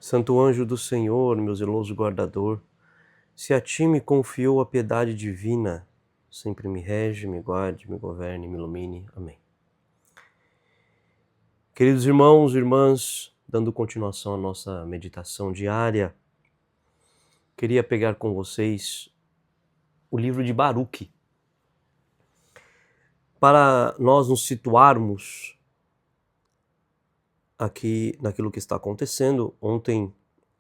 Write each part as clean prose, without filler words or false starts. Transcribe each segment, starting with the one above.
Santo anjo do Senhor, meu zeloso guardador, se a ti me confiou a piedade divina, sempre me rege, me guarde, me governe, me ilumine. Amém. Queridos irmãos e irmãs, dando continuação à nossa meditação diária, queria pegar com vocês o livro de Baruque, para nós nos situarmos aqui naquilo que está acontecendo. Ontem,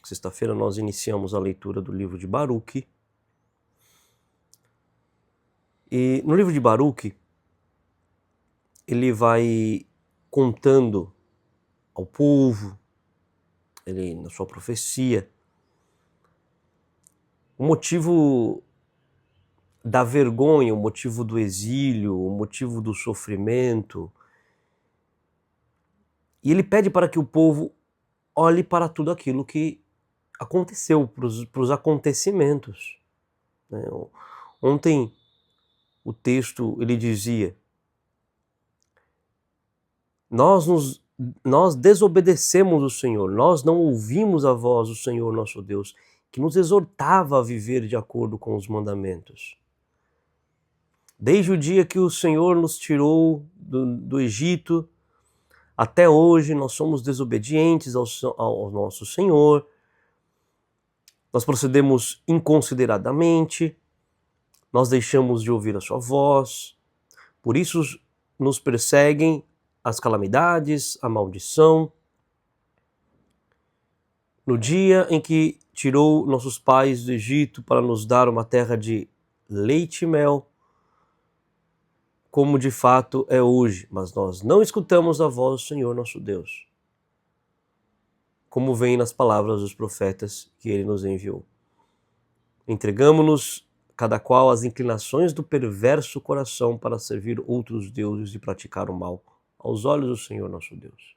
sexta-feira, nós iniciamos a leitura do livro de Baruque. E no livro de Baruque, ele vai contando ao povo, ele na sua profecia, o motivo da vergonha, o motivo do exílio, o motivo do sofrimento. E ele pede para que o povo olhe para tudo aquilo que aconteceu, para os acontecimentos, né? Ontem o texto ele dizia: nós desobedecemos o Senhor, nós não ouvimos a voz do Senhor nosso Deus, que nos exortava a viver de acordo com os mandamentos. Desde o dia que o Senhor nos tirou do Egito, até hoje nós somos desobedientes ao nosso Senhor, nós procedemos inconsideradamente, nós deixamos de ouvir a sua voz, por isso nos perseguem as calamidades, a maldição. No dia em que tirou nossos pais do Egito para nos dar uma terra de leite e mel, como de fato é hoje, mas nós não escutamos a voz do Senhor nosso Deus, como vem nas palavras dos profetas que ele nos enviou. Entregamo-nos, cada qual, às inclinações do perverso coração para servir outros deuses e praticar o mal aos olhos do Senhor nosso Deus.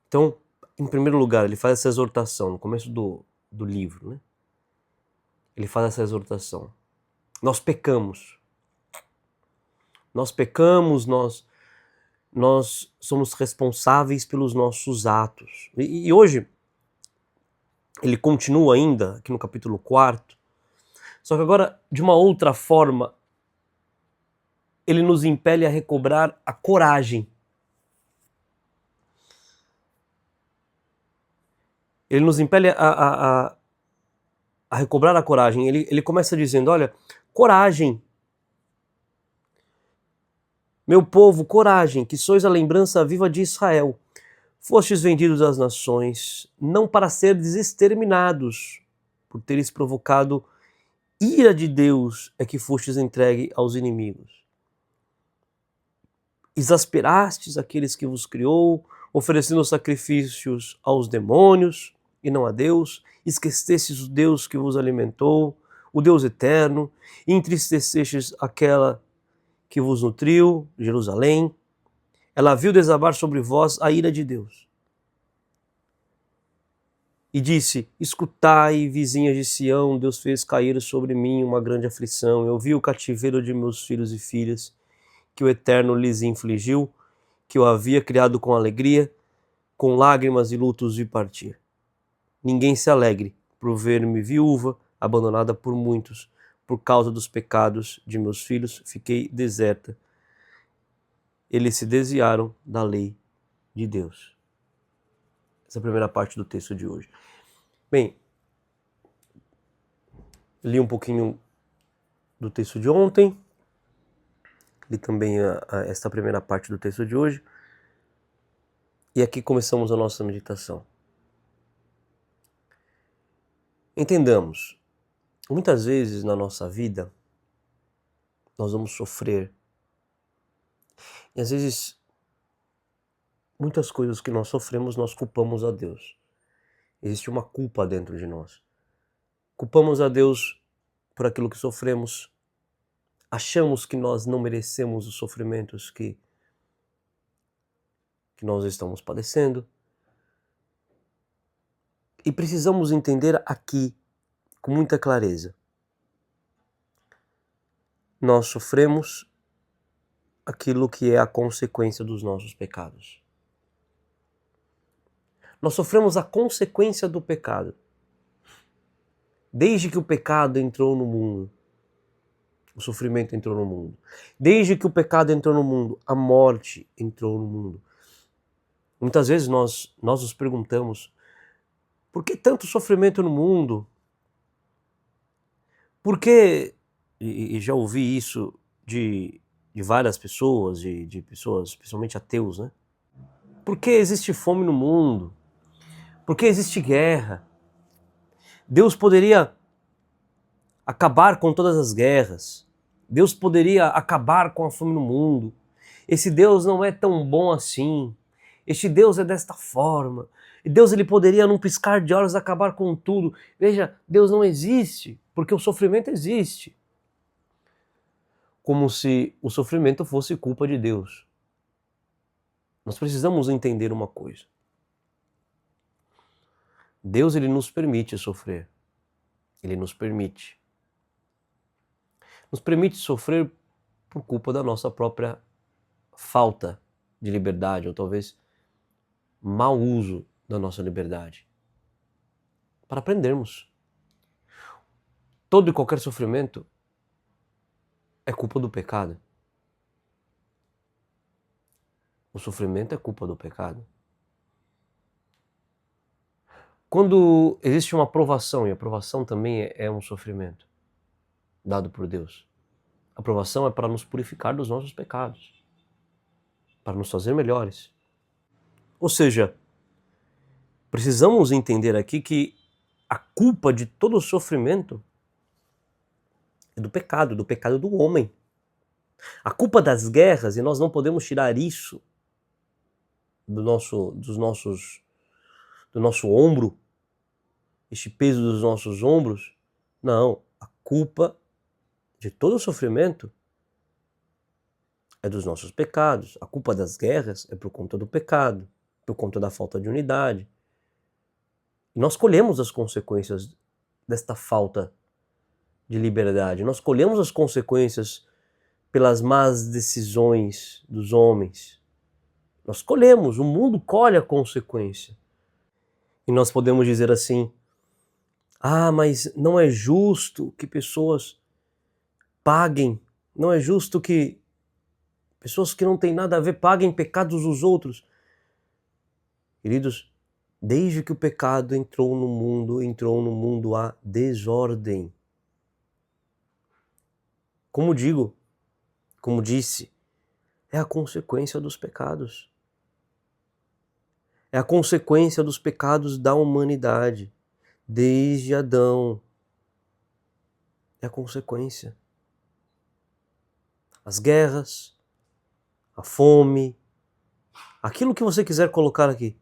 Então, em primeiro lugar, ele faz essa exortação no começo do livro, né? Ele faz essa exortação. Nós pecamos, nós somos responsáveis pelos nossos atos. E hoje, ele continua ainda aqui no capítulo 4, só que agora, de uma outra forma, ele nos impele a recobrar a coragem. Ele nos impele a recobrar a coragem. Ele começa dizendo: olha, coragem, meu povo, coragem, que sois a lembrança viva de Israel. Fostes vendidos às nações, não para seres exterminados, por teres provocado ira de Deus, é que fostes entregue aos inimigos. Exasperastes aqueles que vos criou, oferecendo sacrifícios aos demônios e não a Deus, esquecestes o Deus que vos alimentou, o Deus eterno, e entristecestes aquela que vos nutriu, Jerusalém. Ela viu desabar sobre vós a ira de Deus. E disse: escutai, vizinhas de Sião, Deus fez cair sobre mim uma grande aflição. Eu vi o cativeiro de meus filhos e filhas, que o Eterno lhes infligiu, que eu havia criado com alegria, com lágrimas e lutos vi partir. Ninguém se alegre por ver-me viúva, abandonada por muitos. Por causa dos pecados de meus filhos, fiquei deserta. Eles se desviaram da lei de Deus. Essa é a primeira parte do texto de hoje. Bem, li um pouquinho do texto de ontem, li também esta primeira parte do texto de hoje, e aqui começamos a nossa meditação. Entendamos, muitas vezes na nossa vida, nós vamos sofrer, e às vezes, muitas coisas que nós sofremos, nós culpamos a Deus. Existe uma culpa dentro de nós. Culpamos a Deus por aquilo que sofremos, achamos que nós não merecemos os sofrimentos que nós estamos padecendo. E precisamos entender aqui, com muita clareza, nós sofremos aquilo que é a consequência dos nossos pecados. Nós sofremos a consequência do pecado. Desde que o pecado entrou no mundo, o sofrimento entrou no mundo. Desde que o pecado entrou no mundo, a morte entrou no mundo. Muitas vezes nós nos perguntamos, por que tanto sofrimento no mundo? Por que, e já ouvi isso de várias pessoas, de pessoas, principalmente ateus, né? Por que existe fome no mundo? Por que existe guerra? Deus poderia acabar com todas as guerras. Deus poderia acabar com a fome no mundo. Esse Deus não é tão bom assim. Este Deus é desta forma. E Deus ele poderia, num piscar de olhos, acabar com tudo. Veja, Deus não existe, porque o sofrimento existe. Como se o sofrimento fosse culpa de Deus. Nós precisamos entender uma coisa. Deus ele nos permite sofrer. Ele nos permite. Nos permite sofrer por culpa da nossa própria falta de liberdade, ou talvez mau uso da nossa liberdade. Para aprendermos. Todo e qualquer sofrimento é culpa do pecado. O sofrimento é culpa do pecado. Quando existe uma aprovação, e a aprovação também é um sofrimento dado por Deus. A aprovação é para nos purificar dos nossos pecados, para nos fazer melhores. Ou seja, precisamos entender aqui que a culpa de todo o sofrimento é do pecado do homem. A culpa das guerras, e nós não podemos tirar isso do nosso ombro, este peso dos nossos ombros. Não, a culpa de todo o sofrimento é dos nossos pecados. A culpa das guerras é por conta do pecado, por conta da falta de unidade. E nós colhemos as consequências desta falta de liberdade. Nós colhemos as consequências pelas más decisões dos homens. Nós colhemos, o mundo colhe a consequência. E nós podemos dizer assim, mas não é justo que pessoas paguem, não é justo que pessoas que não têm nada a ver paguem pecados dos outros. Queridos, desde que o pecado entrou no mundo a desordem. Como disse, é a consequência dos pecados. É a consequência dos pecados da humanidade, desde Adão. É a consequência. As guerras, a fome, aquilo que você quiser colocar aqui,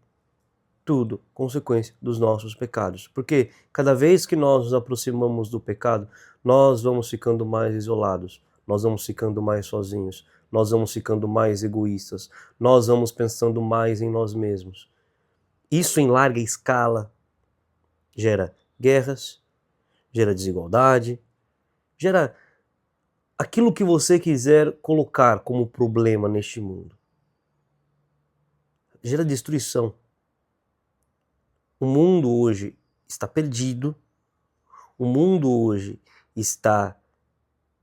tudo consequência dos nossos pecados. Porque cada vez que nós nos aproximamos do pecado, nós vamos ficando mais isolados, nós vamos ficando mais sozinhos, nós vamos ficando mais egoístas, nós vamos pensando mais em nós mesmos. Isso em larga escala gera guerras, gera desigualdade, gera aquilo que você quiser colocar como problema neste mundo. Gera destruição. O mundo hoje está perdido, o mundo hoje está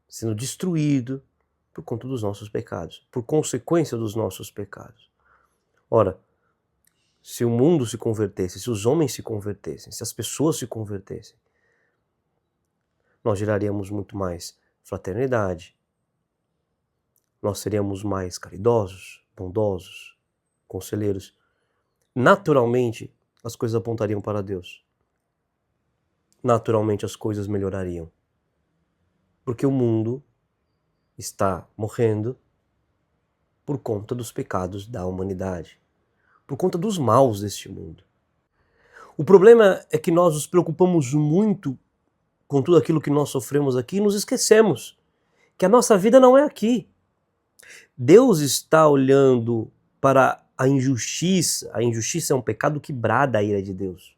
sendo destruído por conta dos nossos pecados, por consequência dos nossos pecados. Ora, se o mundo se convertesse, se os homens se convertessem, se as pessoas se convertessem, nós geraríamos muito mais fraternidade, nós seríamos mais caridosos, bondosos, conselheiros. Naturalmente, as coisas apontariam para Deus. Naturalmente, as coisas melhorariam. Porque o mundo está morrendo por conta dos pecados da humanidade, por conta dos maus deste mundo. O problema é que nós nos preocupamos muito com tudo aquilo que nós sofremos aqui e nos esquecemos que a nossa vida não é aqui. Deus está olhando para a injustiça. A injustiça é um pecado que brada a ira de Deus.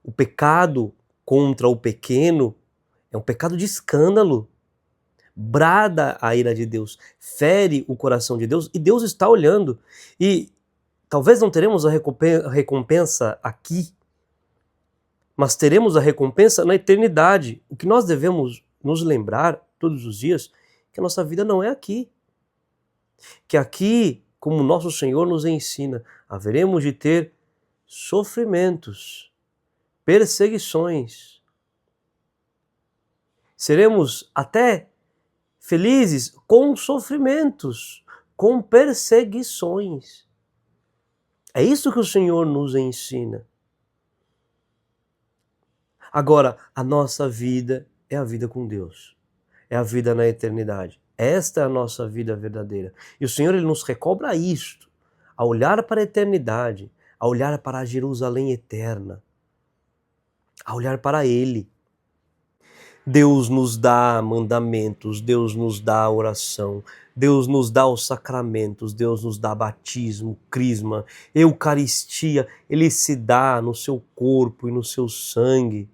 O pecado contra o pequeno é um pecado de escândalo. Brada a ira de Deus, fere o coração de Deus e Deus está olhando. E Talvez não teremos a recompensa aqui, mas teremos a recompensa na eternidade. O que nós devemos nos lembrar todos os dias é que a nossa vida não é aqui. Que aqui, como nosso Senhor nos ensina, haveremos de ter sofrimentos, perseguições. Seremos até felizes com sofrimentos, com perseguições. É isso que o Senhor nos ensina. Agora, a nossa vida é a vida com Deus. É a vida na eternidade. Esta é a nossa vida verdadeira. E o Senhor, Ele nos recobra isto, a olhar para a eternidade, a olhar para a Jerusalém eterna, a olhar para Ele. Deus nos dá mandamentos, Deus nos dá oração, Deus nos dá os sacramentos, Deus nos dá batismo, crisma, eucaristia, Ele se dá no seu corpo e no seu sangue.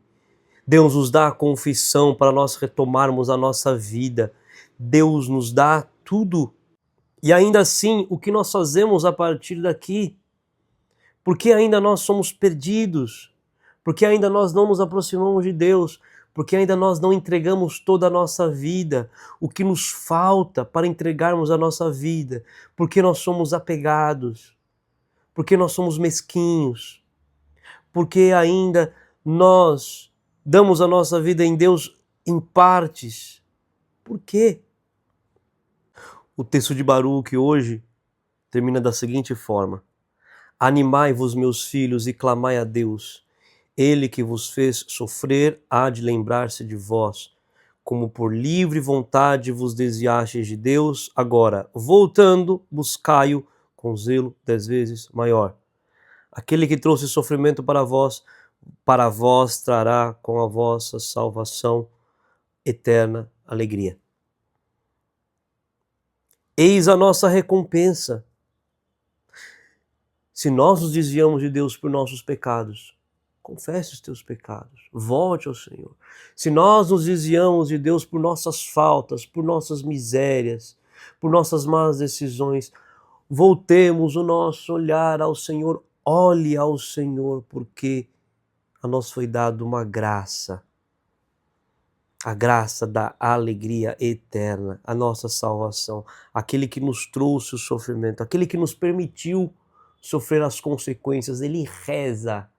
Deus nos dá a confissão para nós retomarmos a nossa vida. Deus nos dá tudo. E ainda assim, o que nós fazemos a partir daqui? Porque ainda nós somos perdidos, porque ainda nós não nos aproximamos de Deus, porque ainda nós não entregamos toda a nossa vida, o que nos falta para entregarmos a nossa vida, porque nós somos apegados, porque nós somos mesquinhos, porque ainda nós damos a nossa vida em Deus em partes. Por quê? O texto de Baruque hoje termina da seguinte forma: animai-vos, meus filhos, e clamai a Deus. Ele que vos fez sofrer há de lembrar-se de vós, como por livre vontade vos desviastes de Deus, agora, voltando, buscai-o com zelo 10 vezes maior. Aquele que trouxe sofrimento para vós trará com a vossa salvação eterna alegria. Eis a nossa recompensa. Se nós nos desviamos de Deus por nossos pecados, confesse os teus pecados, volte ao Senhor. Se nós nos desviamos de Deus por nossas faltas, por nossas misérias, por nossas más decisões, voltemos o nosso olhar ao Senhor, olhe ao Senhor, porque a nós foi dada uma graça, a graça da alegria eterna, a nossa salvação, aquele que nos trouxe o sofrimento, aquele que nos permitiu sofrer as consequências, ele reza,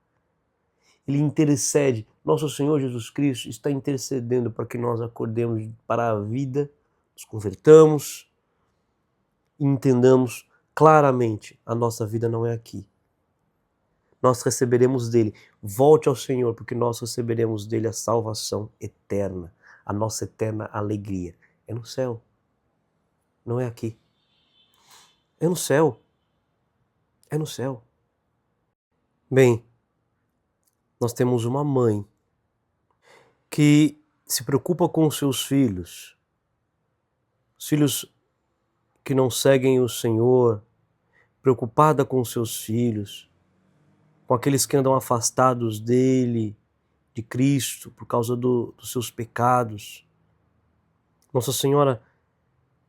ele intercede. Nosso Senhor Jesus Cristo está intercedendo para que nós acordemos para a vida, nos convertamos e entendamos claramente: a nossa vida não é aqui. Nós receberemos dele. Volte ao Senhor, porque nós receberemos dele a salvação eterna, a nossa eterna alegria. É no céu, não é aqui. É no céu. É no céu. Bem, nós temos uma mãe que se preocupa com os seus filhos que não seguem o Senhor, preocupada com os seus filhos, com aqueles que andam afastados dele, de Cristo, por causa dos seus pecados. Nossa Senhora,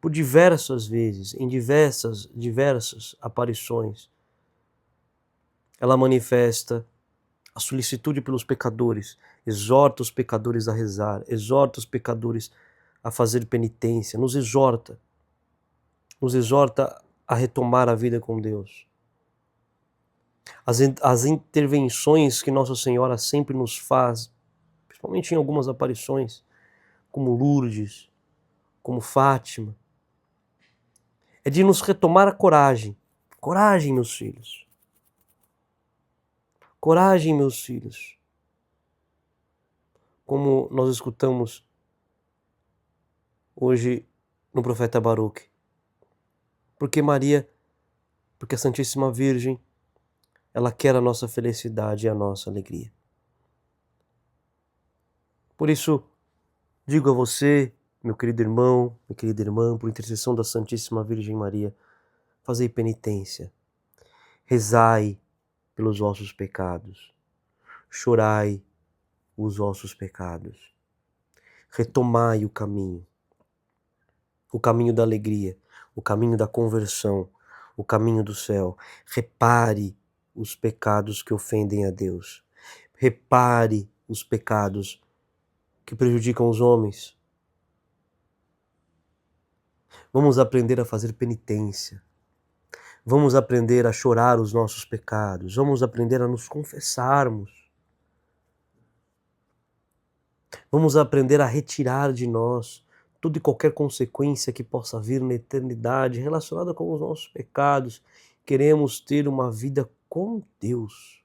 por diversas vezes, em diversas aparições, ela manifesta a solicitude pelos pecadores, exorta os pecadores a rezar, exorta os pecadores a fazer penitência, nos exorta a retomar a vida com Deus. As intervenções que Nossa Senhora sempre nos faz, principalmente em algumas aparições, como Lourdes, como Fátima, é de nos retomar a coragem. Coragem, meus filhos. Coragem, meus filhos. Como nós escutamos hoje no profeta Baruque. Porque a Santíssima Virgem, ela quer a nossa felicidade e a nossa alegria. Por isso, digo a você, meu querido irmão, minha querida irmã, por intercessão da Santíssima Virgem Maria, fazei penitência, rezai pelos vossos pecados, chorai os vossos pecados, retomai o caminho da alegria, o caminho da conversão, o caminho do céu. Repare os pecados que ofendem a Deus. Repare os pecados que prejudicam os homens. Vamos aprender a fazer penitência. Vamos aprender a chorar os nossos pecados. Vamos aprender a nos confessarmos. Vamos aprender a retirar de nós toda e qualquer consequência que possa vir na eternidade relacionada com os nossos pecados. Queremos ter uma vida com Deus.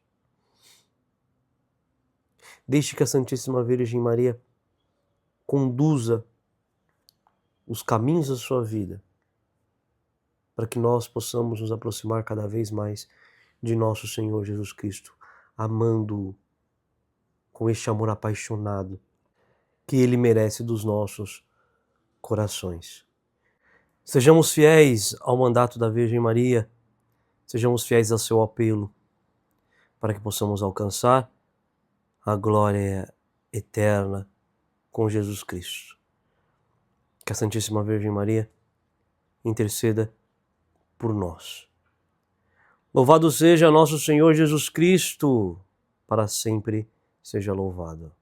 Deixe que a Santíssima Virgem Maria conduza os caminhos da sua vida, para que nós possamos nos aproximar cada vez mais de nosso Senhor Jesus Cristo, amando-o com este amor apaixonado que Ele merece dos nossos corações. Sejamos fiéis ao mandato da Virgem Maria, sejamos fiéis ao seu apelo, para que possamos alcançar a glória eterna com Jesus Cristo. Que a Santíssima Virgem Maria interceda por nós. Louvado seja nosso Senhor Jesus Cristo, para sempre seja louvado.